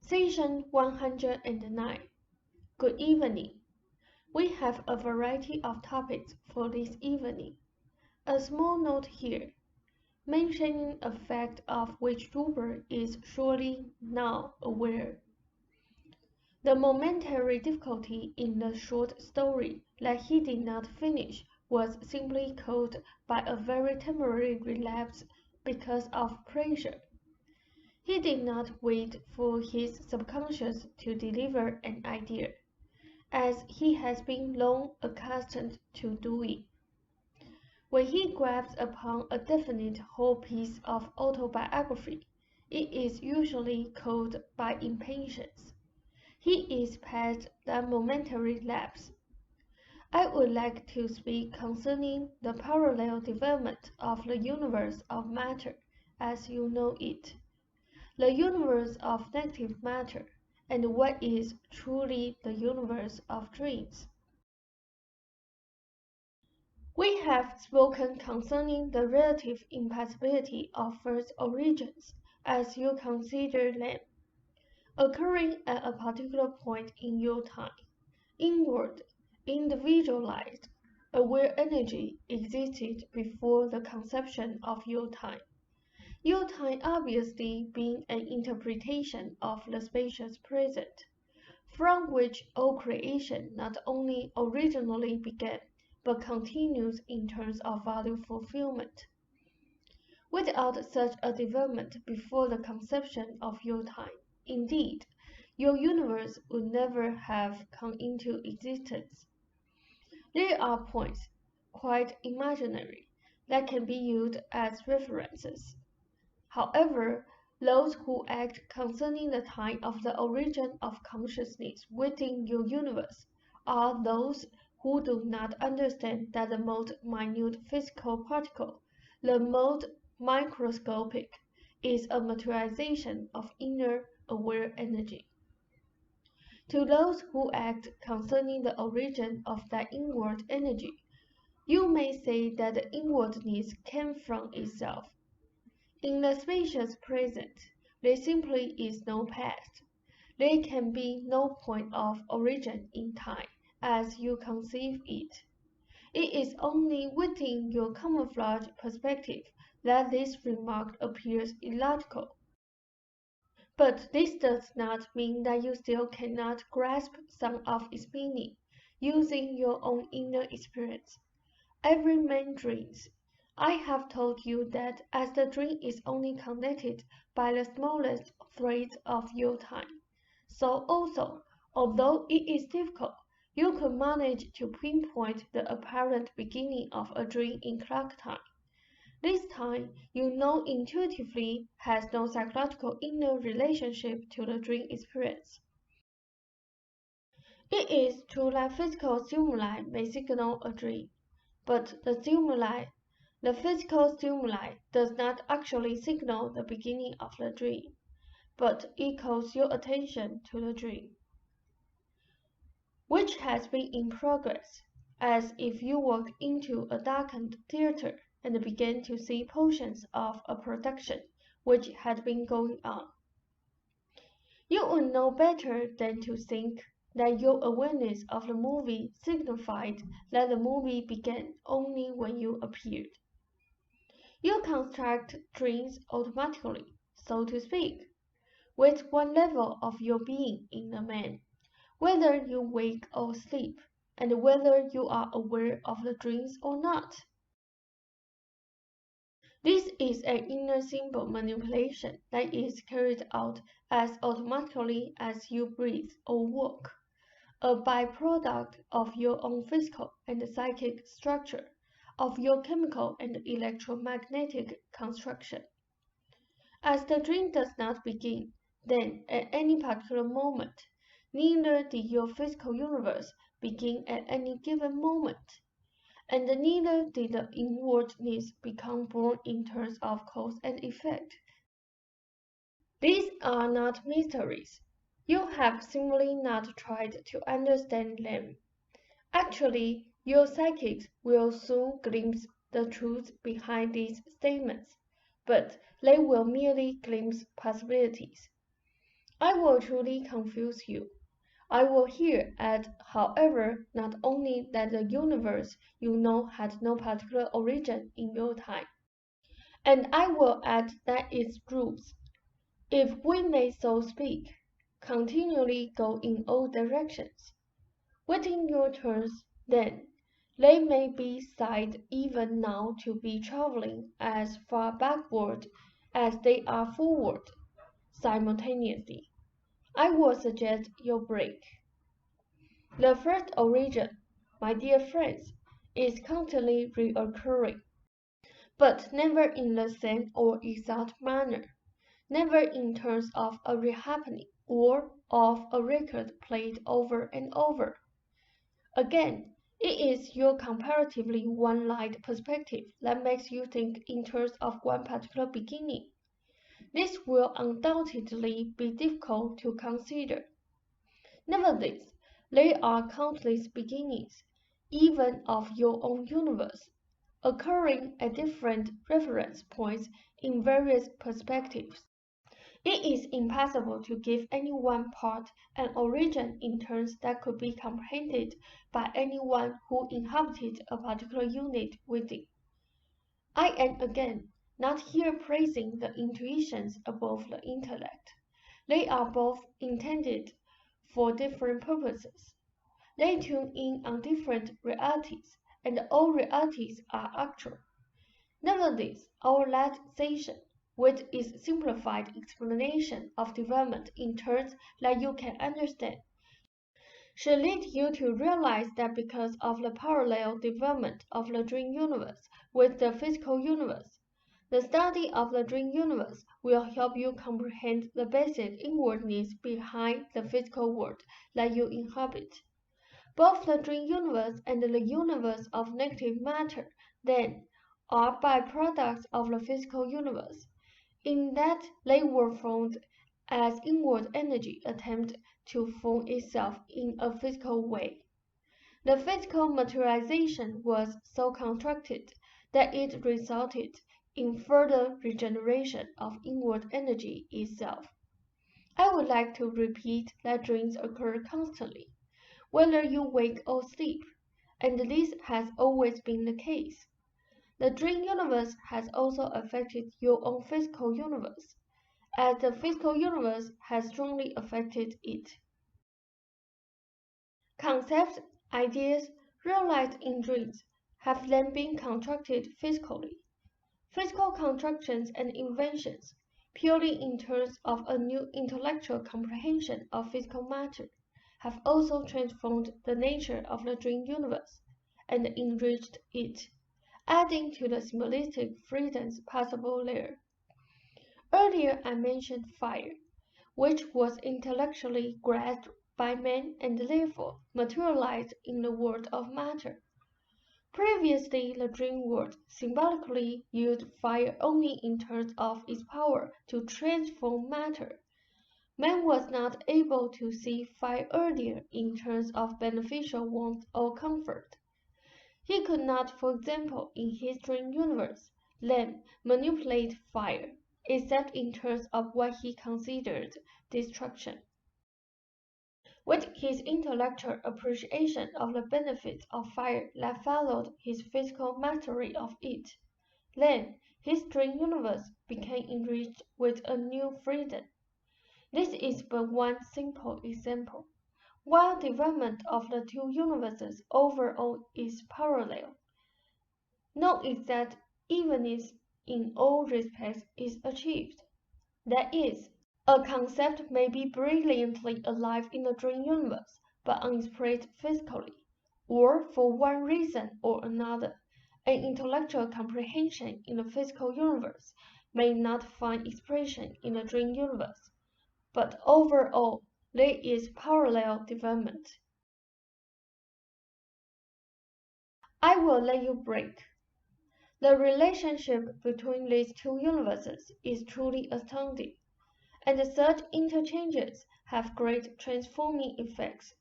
Session 109. Good evening. We have a variety of topics for this evening. A small note here, mentioning a fact of which Ruber is surely now aware. The momentary difficulty in the short story that he did not finish was simply caused by a very temporary relapse because of pressure. He did not wait for his subconscious to deliver an idea, as he has been long accustomed to doing. When he grabs upon a definite whole piece of autobiography, it is usually caused by impatience. He is past that momentary lapse. I would like to speak concerning the parallel development of the universe of matter as you know it, the universe of negative matter, and what is truly the universe of dreams. We have spoken concerning the relative impossibility of first origins as you consider them, occurring at a particular point in your time. Inward, individualized, aware energy existed before the conception of your time. Your time obviously being an interpretation of the spacious present, from which all creation not only originally began, but continues in terms of value fulfillment. Without such a development before the conception of your time, indeed, your universe would never have come into existence. There are points, quite imaginary, that can be used as references. However, those who act concerning the time of the origin of consciousness within your universe are those who do not understand that the most minute physical particle, the most microscopic, is a materialization of inner aware energy. To those who act concerning the origin of that inward energy, you may say that the inwardness came from itself. In the spacious present, there simply is no past. There can be no point of origin in time as you conceive it. It is only within your camouflage perspective that this remark appears illogical. But this does not mean that you still cannot grasp some of its meaning, using your own inner experience. Every man dreams. I have told you that as the dream is only connected by the smallest threads of your time, so also, although it is difficult, you could manage to pinpoint the apparent beginning of a dream in clock time. This time, you know intuitively, has no psychological inner relationship to the dream experience. It is true that physical stimuli may signal a dream, but the physical stimuli does not actually signal the beginning of the dream, but it calls your attention to the dream, which has been in progress, as if you walked into a darkened theater and began to see portions of a production which had been going on. You would know better than to think that your awareness of the movie signified that the movie began only when you appeared. You construct dreams automatically, so to speak, with one level of your being in a man, whether you wake or sleep, and whether you are aware of the dreams or not. This is an inner symbol manipulation that is carried out as automatically as you breathe or walk, a byproduct of your own physical and psychic structure, of your chemical and electromagnetic construction. As the dream does not begin, then, at any particular moment, neither did your physical universe begin at any given moment, and neither did the inwardness become born in terms of cause and effect. These are not mysteries. You have simply not tried to understand them. Actually, your psychics will soon glimpse the truth behind these statements, but they will merely glimpse possibilities. I will truly confuse you. I will here add, however, not only that the universe you know had no particular origin in your time, and I will add that its rules, if we may so speak, continually go in all directions. Waiting your turns, then, they may be said even now to be traveling as far backward as they are forward, simultaneously. I will suggest your break. The first origin, my dear friends, is constantly recurring, but never in the same or exact manner, never in terms of a rehappening or of a record played over and over. Again, it is your comparatively one-light perspective that makes you think in terms of one particular beginning. This will undoubtedly be difficult to consider. Nevertheless, there are countless beginnings, even of your own universe, occurring at different reference points in various perspectives. It is impossible to give any one part an origin in terms that could be comprehended by anyone who inhabited a particular unit within. I am again not here praising the intuitions above the intellect. They are both intended for different purposes. They tune in on different realities, and all realities are actual. Nevertheless, our last session, with its simplified explanation of development in terms that you can understand, should lead you to realize that because of the parallel development of the dream universe with the physical universe, the study of the dream universe will help you comprehend the basic inwardness behind the physical world that you inhabit. Both the dream universe and the universe of negative matter, then, are byproducts of the physical universe, in that they were formed as inward energy attempt to form itself in a physical way. The physical materialization was so constructed that it resulted in further regeneration of inward energy itself. I would like to repeat that dreams occur constantly, whether you wake or sleep, and this has always been the case. The dream universe has also affected your own physical universe, as the physical universe has strongly affected it. Concepts, ideas, realized in dreams have then been constructed physically. Physical constructions and inventions, purely in terms of a new intellectual comprehension of physical matter, have also transformed the nature of the dream universe and enriched it, adding to the symbolistic freedoms possible there. Earlier I mentioned fire, which was intellectually grasped by man and therefore materialized in the world of matter. Previously, the dream world symbolically used fire only in terms of its power to transform matter. Man was not able to see fire earlier in terms of beneficial warmth or comfort. He could not, for example, in his dream universe, then manipulate fire, except in terms of what he considered destruction. With his intellectual appreciation of the benefits of fire that followed his physical mastery of it, then his dream universe became enriched with a new freedom. This is but one simple example. While development of the two universes overall is parallel, no exact evenness in all respects is achieved. That is, a concept may be brilliantly alive in the dream universe, but unexpressed physically, or for one reason or another, an intellectual comprehension in the physical universe may not find expression in the dream universe, but overall there is parallel development. I will let you break. The relationship between these two universes is truly astounding, and such interchanges have great transforming effects.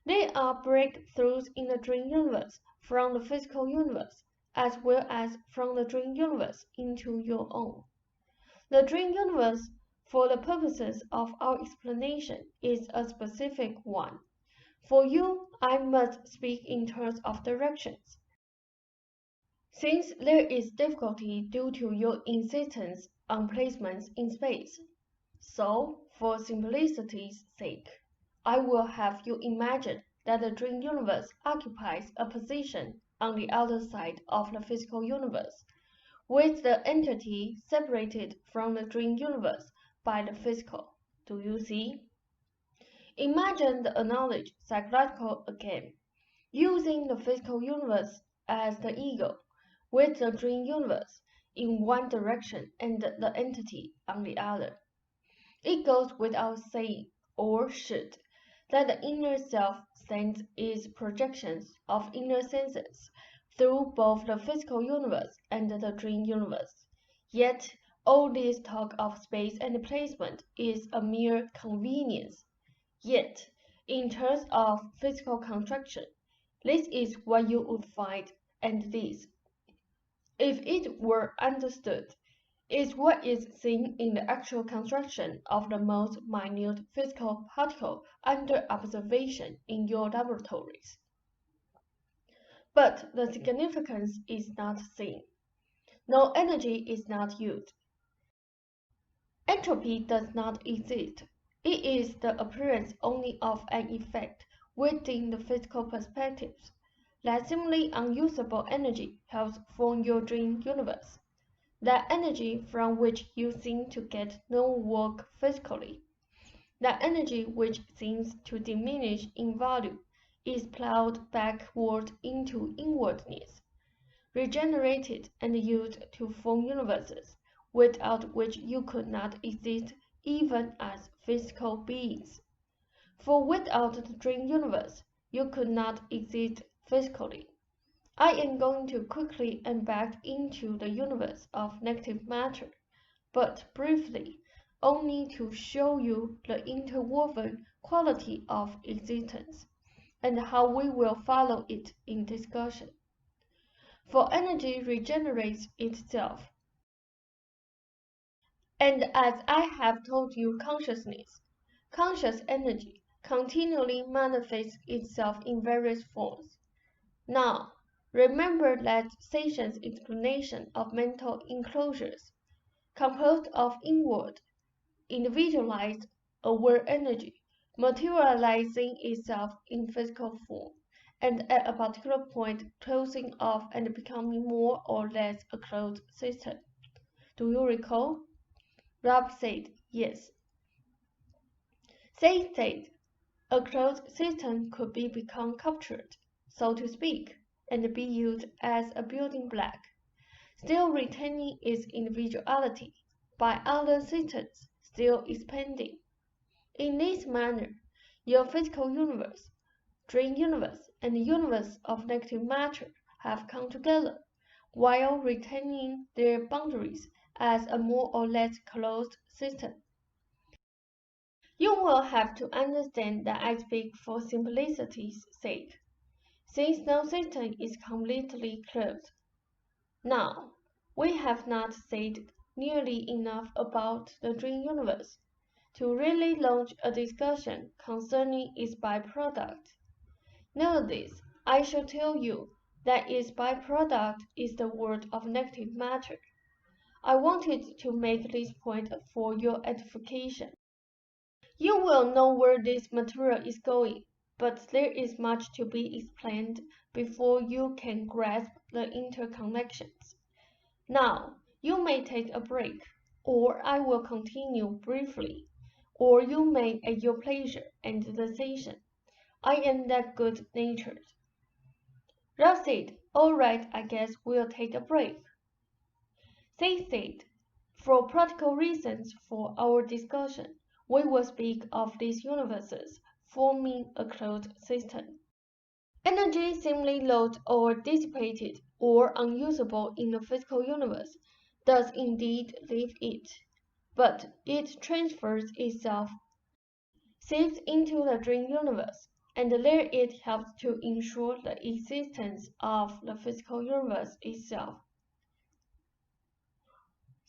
They are breakthroughs in the dream universe from the physical universe, as well as from the dream universe into your own. The dream universe for the purposes of our explanation, is a specific one. For you, I must speak in terms of directions, since there is difficulty due to your insistence on placements in space. So, for simplicity's sake, I will have you imagine that the dream universe occupies a position on the other side of the physical universe, with the entity separated from the dream universe by the physical. Do you see? Imagine the analogy psychological again, using the physical universe as the ego, with the dream universe in one direction and the entity on the other. It goes without saying, or should, that the inner self sends its projections of inner senses through both the physical universe and the dream universe. Yet, all this talk of space and placement is a mere convenience. Yet, in terms of physical construction, this is what you would find, and this, if it were understood, is what is seen in the actual construction of the most minute physical particle under observation in your laboratories. But the significance is not seen. No energy is not used. Entropy does not exist. It is the appearance only of an effect within the physical perspectives. That seemingly unusable energy helps form your dream universe. That energy from which you seem to get no work physically. That energy which seems to diminish in value is plowed backward into inwardness, regenerated and used to form universes without which you could not exist even as physical beings. For without the dream universe, you could not exist physically. I am going to quickly embark into the universe of negative matter, but briefly, only to show you the interwoven quality of existence, and how we will follow it in discussion. For energy regenerates itself, and as I have told you, conscious energy, continually manifests itself in various forms. Now, remember that Sessions' explanation of mental enclosures, composed of inward, individualized, aware energy, materializing itself in physical form, and at a particular point closing off and becoming more or less a closed system. Do you recall? Rob said, yes. Say said, a closed system could be become captured, so to speak, and be used as a building block, still retaining its individuality, by other systems still expanding. In this manner, your physical universe, dream universe, and the universe of negative matter have come together, while retaining their boundaries as a more or less closed system. You will have to understand that I speak for simplicity's sake, since no system is completely closed. Now, we have not said nearly enough about the dream universe to really launch a discussion concerning its byproduct. Nowadays, I shall tell you that its byproduct is the world of negative matter. I wanted to make this point for your edification. You will know where this material is going, but there is much to be explained before you can grasp the interconnections. Now, you may take a break, or I will continue briefly, or you may at your pleasure end the session. I am that good-natured. Ralph said, all right, I guess we'll take a break. They said, for practical reasons for our discussion, we will speak of these universes forming a closed system. Energy seemingly lost or dissipated or unusable in the physical universe does indeed leave it, but it transfers itself, seeps into the dream universe, and there it helps to ensure the existence of the physical universe itself.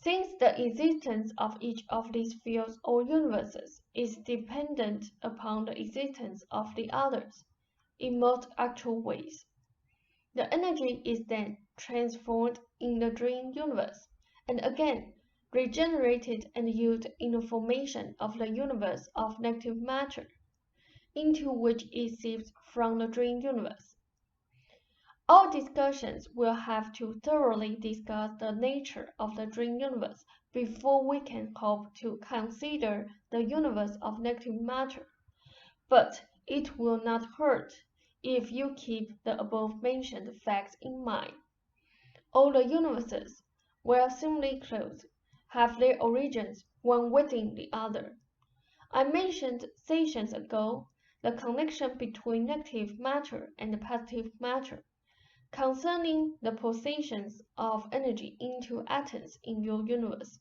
Since the existence of each of these fields or universes is dependent upon the existence of the others, in most actual ways, the energy is then transformed in the dream universe, and again regenerated and used in the formation of the universe of negative matter, into which it seeps from the dream universe. All discussions will have to thoroughly discuss the nature of the dream universe before we can hope to consider the universe of negative matter, but it will not hurt if you keep the above-mentioned facts in mind. All the universes, while seemingly close, have their origins one within the other. I mentioned sessions ago the connection between negative matter and positive matter, concerning the positions of energy into atoms in your universe.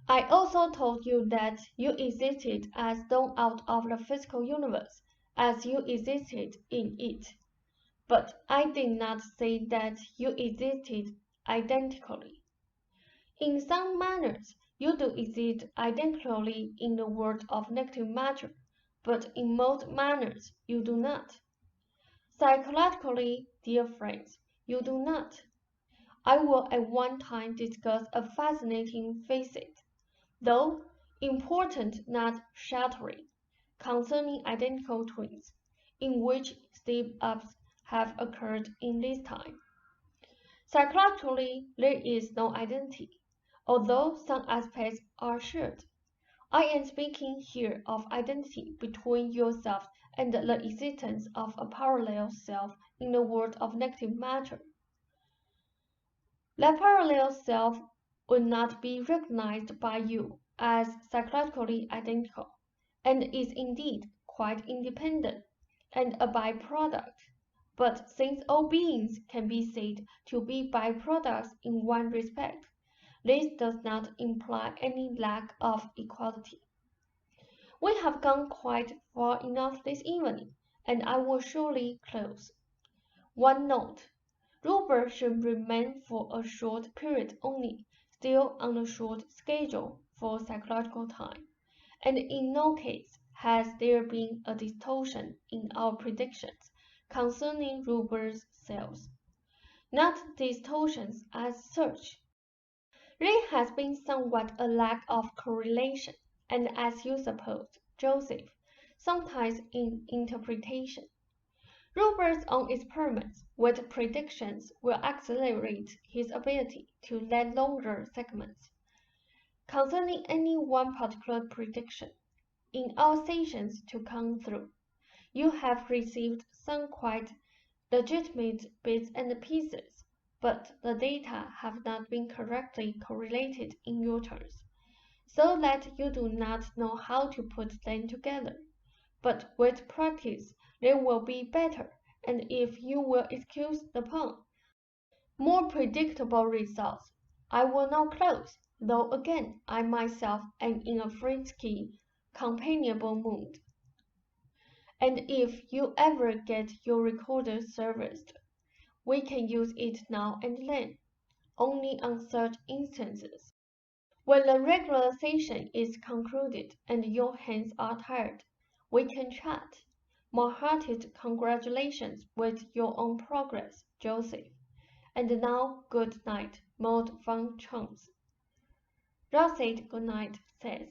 I also told you that you existed as though out of the physical universe, as you existed in it. But I did not say that you existed identically. In some manners, you do exist identically in the world of negative matter, but in most manners you do not. Psychologically, dear friends, you do not. I will at one time discuss a fascinating facet, though important not shattering, concerning identical twins, in which step-ups have occurred in this time. Psychologically, there is no identity, although some aspects are shared. I am speaking here of identity between yourself and the existence of a parallel self in the world of negative matter. That parallel self would not be recognized by you as psychologically identical, and is indeed quite independent and a byproduct. But since all beings can be said to be byproducts in one respect, this does not imply any lack of equality. We have gone quite far enough this evening, and I will surely close. One note. Robert should remain for a short period only, still on a short schedule for psychological time, and in no case has there been a distortion in our predictions concerning Robert's cells. Not distortions as such. There has been somewhat a lack of correlation, and as you supposed, Joseph, sometimes in interpretation. Robert's own experiments with predictions will accelerate his ability to let longer segments. Concerning any one particular prediction, in our sessions to come through, you have received some quite legitimate bits and pieces, but the data have not been correctly correlated in your terms, so that you do not know how to put them together. But with practice, they will be better, and if you will excuse the pun, more predictable results. I will now close, though again I myself am in a frisky, companionable mood. And if you ever get your recorder serviced, we can use it now and then, only on such instances. When the regular session is concluded and your hands are tired, we can chat. More hearted congratulations with your own progress, Joseph. And now, good night, most fun chums. Rosette good night says.